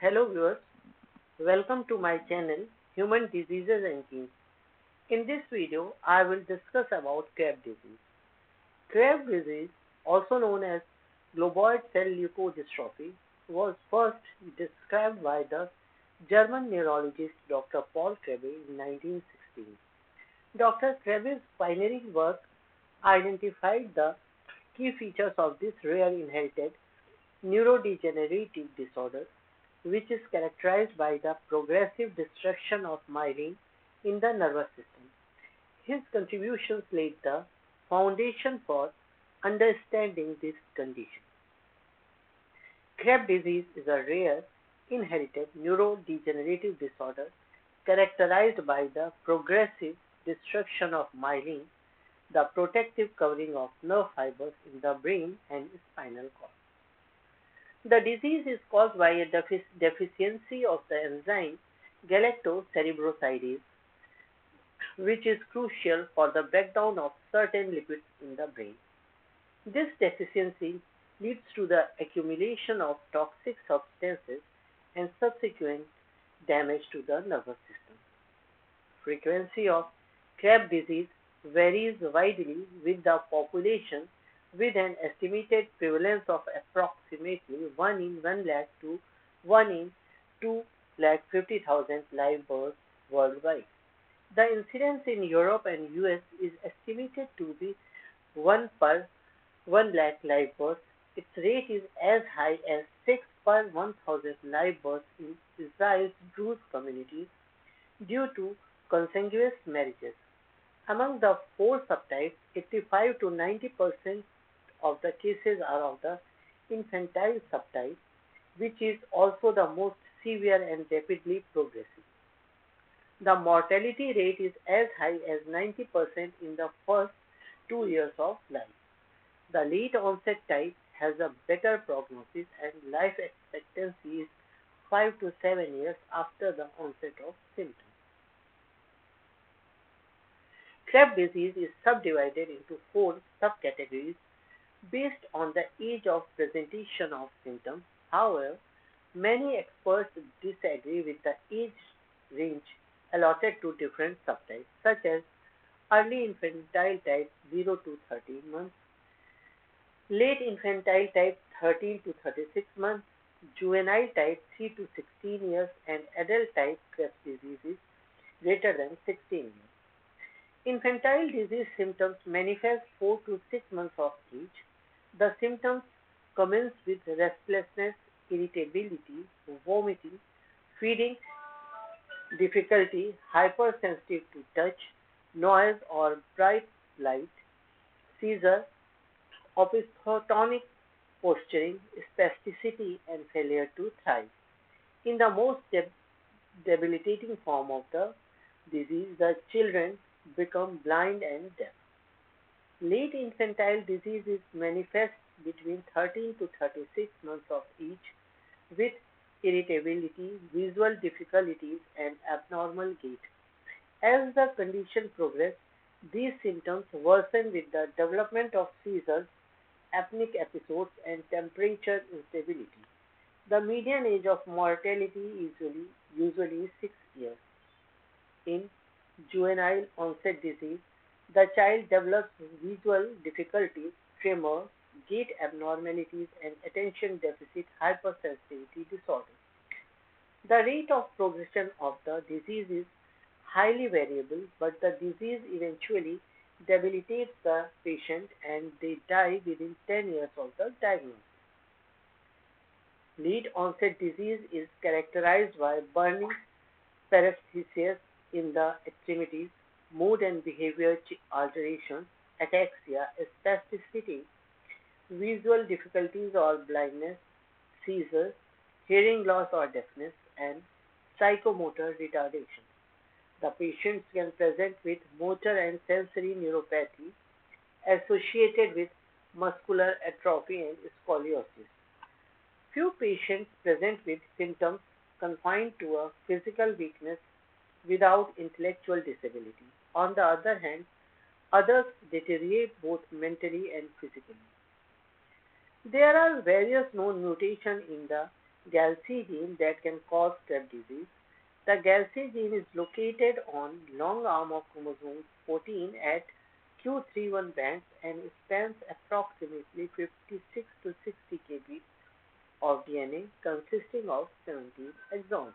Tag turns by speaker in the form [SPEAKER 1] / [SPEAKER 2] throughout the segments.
[SPEAKER 1] Hello viewers, welcome to my channel Human Diseases and Genes. In this video, I will discuss about Krabbe disease. Krabbe disease, also known as Globoid cell leukodystrophy, was first described by the German neurologist Dr. Paul Krabbe in 1916. Dr. Krabbe's pioneering work identified the key features of this rare inherited neurodegenerative disorder, which is characterized by the progressive destruction of myelin in the nervous system. His contributions laid the foundation for understanding this condition. Krabbe disease is a rare, inherited neurodegenerative disorder characterized by the progressive destruction of myelin, the protective covering of nerve fibers in the brain and spinal cord. The disease is caused by a deficiency of the enzyme Galactocerebrosidase, which is crucial for the breakdown of certain lipids in the brain. This deficiency leads to the accumulation of toxic substances and subsequent damage to the nervous system. Frequency of Krabbe disease varies widely with the population, with an estimated prevalence of approximately 1 in 1 lakh to 1 in 250,000 live births worldwide. The incidence in Europe and US is estimated to be 1 per 1 lakh live births. Its rate is as high as 6 per 1,000 live births in Israel's Druze communities due to consanguineous marriages. Among the 4 subtypes, 85 to 90% of the cases are of the infantile subtype, which is also the most severe and rapidly progressive. The mortality rate is as high as 90% in the first 2 years of life. The late onset type has a better prognosis and life expectancy is 5 to 7 years after the onset of symptoms. Krabbe disease is subdivided into 4 subcategories based on the age of presentation of symptoms. However, many experts disagree with the age range allotted to different subtypes, such as early infantile type 0 to 13 months, late infantile type 13 to 36 months, juvenile type 3 to 16 years, and adult type Krabbe disease is greater than 16 years. Infantile disease symptoms manifest 4 to 6 months of age. The symptoms commence with restlessness, irritability, vomiting, feeding difficulty, hypersensitive to touch, noise or bright light, seizure, opistotonic posturing, spasticity, and failure to thrive. In the most debilitating form of the disease, the children become blind and deaf. Late infantile disease is manifest between 13 to 36 months of age with irritability, visual difficulties, and abnormal gait. As the condition progresses, these symptoms worsen with the development of seizures, apneic episodes, and temperature instability. The median age of mortality is usually 6 years. In juvenile onset disease, the child develops visual difficulties, tremor, gait abnormalities, and attention deficit hypersensitivity disorder. The rate of progression of the disease is highly variable, but the disease eventually debilitates the patient and they die within 10 years of the diagnosis. Late onset disease is characterized by burning paresthesias in the extremities, mood and behavior alterations, ataxia, spasticity, visual difficulties or blindness, seizures, hearing loss or deafness, and psychomotor retardation. The patients can present with motor and sensory neuropathy associated with muscular atrophy and scoliosis. Few patients present with symptoms confined to a physical weakness without intellectual disability. On the other hand, others deteriorate both mentally and physically. There are various known mutations in the GALC gene that can cause Krabbe disease. The GALC gene is located on long arm of chromosome 14 at Q31 bands and spans approximately 56 to 60 kb of DNA consisting of 17 exons.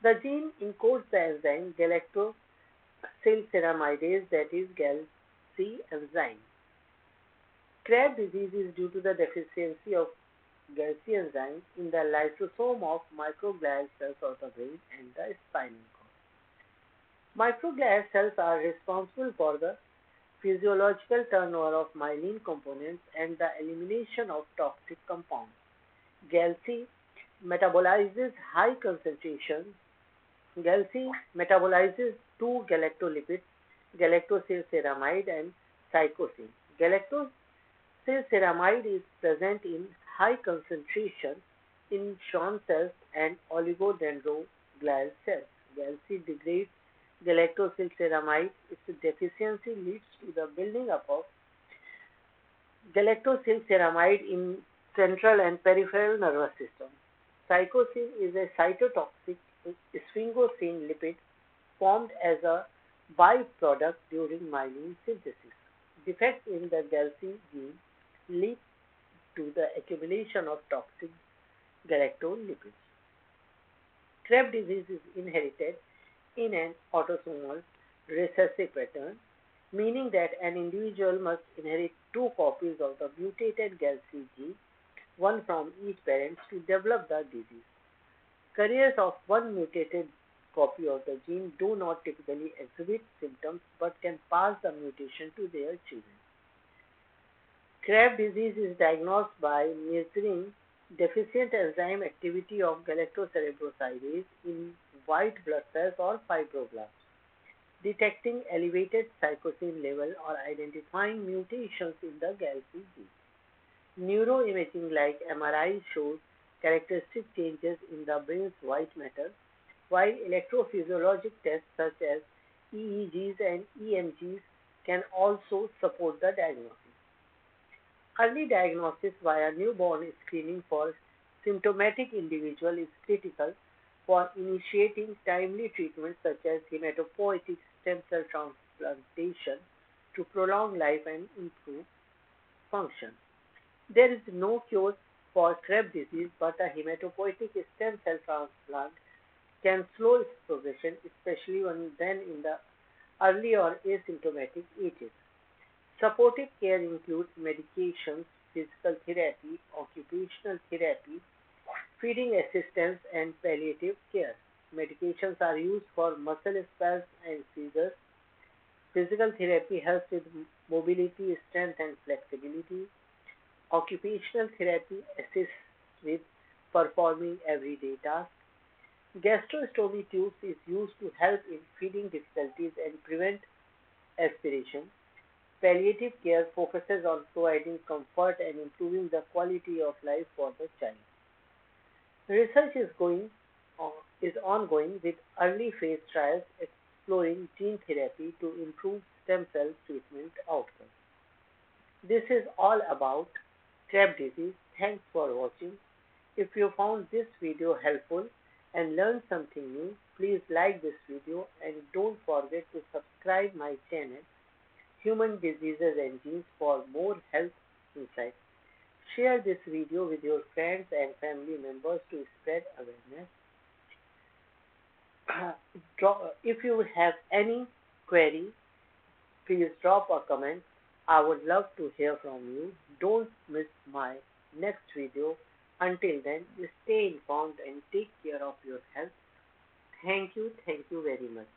[SPEAKER 1] The gene encodes the enzyme galactocerebroside, that is GALC enzyme. Krabbe disease is due to the deficiency of GALC enzyme in the lysosome of microglial cells of the brain and the spinal cord. Microglial cells are responsible for the physiological turnover of myelin components and the elimination of toxic compounds. GALC metabolizes high concentration. GALC metabolizes two galactolipids, galactocerebrosidase and psychosine. Galactocerebrosidase is present in high concentration in Schwann cells and oligodendroglial cells. GALC degrades galactocerebrosidase. Its deficiency leads to the building up of galactocerebrosidase in central and peripheral nervous system. Psychosine is a cytotoxic sphingosine lipid formed as a byproduct during myelin synthesis. Defects in the GALC gene lead to the accumulation of toxic galactolipids. Krabbe disease is inherited in an autosomal recessive pattern, meaning that an individual must inherit two copies of the mutated GALC gene, one from each parent, to develop the disease. Carriers of one mutated copy of the gene do not typically exhibit symptoms but can pass the mutation to their children. Krabbe disease is diagnosed by measuring deficient enzyme activity of galactocerebrosidase in white blood cells or fibroblasts, detecting elevated psychosine level or identifying mutations in the GALC gene. Neuroimaging like MRI shows characteristic changes in the brain's white matter, while electrophysiologic tests such as EEGs and EMGs can also support the diagnosis. Early diagnosis via newborn screening for symptomatic individual is critical for initiating timely treatments such as hematopoietic stem cell transplantation to prolong life and improve function. There is no cure for Krabbe disease, but a hematopoietic stem cell transplant can slow its progression, especially when then in the early or asymptomatic ages. Supportive care includes medications, physical therapy, occupational therapy, feeding assistance, and palliative care. Medications are used for muscle spasms and seizures. Physical therapy helps with mobility, strength, and flexibility. Occupational therapy assists with performing everyday tasks. Gastrostomy tubes is used to help in feeding difficulties and prevent aspiration. Palliative care focuses on providing comfort and improving the quality of life for the child. Research is ongoing with early phase trials exploring gene therapy to improve stem cell treatment outcomes. This is all about Krabbe disease. Thanks for watching. If you found this video helpful and learned something new, please like this video and don't forget to subscribe my channel Human Diseases and Genes for more health insights. Share this video with your friends and family members to spread awareness. If you have any query, please drop a comment. I would love to hear from you. Don't miss my next video. Until then, stay informed and take care of your health. Thank you very much.